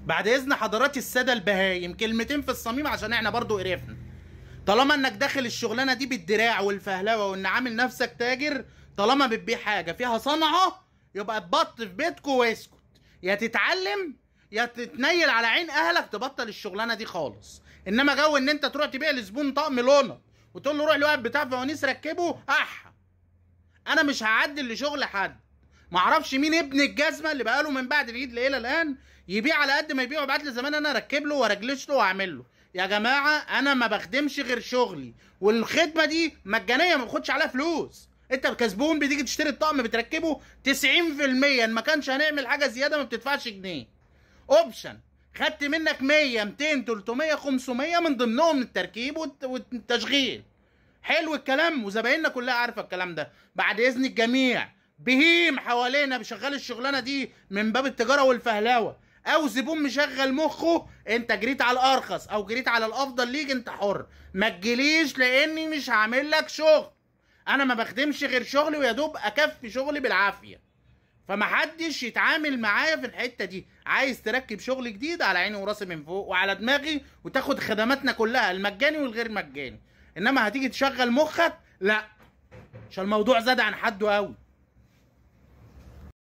بعد اذن حضرات الساده البهايم كلمتين في الصميم عشان احنا برضو قرفنا. طالما انك داخل الشغلانه دي بالدراع والفهلوه وان عامل نفسك تاجر، طالما بتبيع حاجه فيها صنعه يبقى تبط في بيتكو واسكت. يا تتعلم يا تتنيل على عين اهلك تبطل الشغلانه دي خالص. انما جو ان انت تروح تبيع لزبون طقم لونه وتقول له روح لواحد بتاع فوانيس ركبه انا مش هعدل لشغل حد. معرفش مين ابن الجزمه اللي بقاله من بعد العيد الى الان يبيع على قد ما يبيع ويبعت لي زمان انا اركب له وارجلش له واعمل له. يا جماعه انا ما بخدمش غير شغلي، والخدمه دي مجانيه ما باخدش عليها فلوس. انت كسبون بتيجي تشتري الطقم بتركبه 90% ان ما كانش هنعمل حاجه زياده ما بتدفعش جنيه. اوبشن خدت منك 100 200 300 500 من ضمنهم التركيب والتشغيل. حلو الكلام، وزبايننا كلها عارفه الكلام ده. بعد اذن الجميع بهيم حوالينا بشغال الشغلانه دي من باب التجاره والفهلاوه او زبون مشغل مخه، انت جريت على الارخص او جريت على الافضل ليك انت حر. ما تجيليش لاني مش هعمل لك شغل. انا ما بخدمش غير شغلي ويا دوب اكفي شغلي بالعافيه. فمحدش يتعامل معايا في الحته دي. عايز تركب شغل جديد على عيني وراسي من فوق وعلى دماغي وتاخد خدماتنا كلها المجاني والغير مجاني. انما هتيجي تشغل مخك لا، عشان الموضوع زاد عن حده قوي.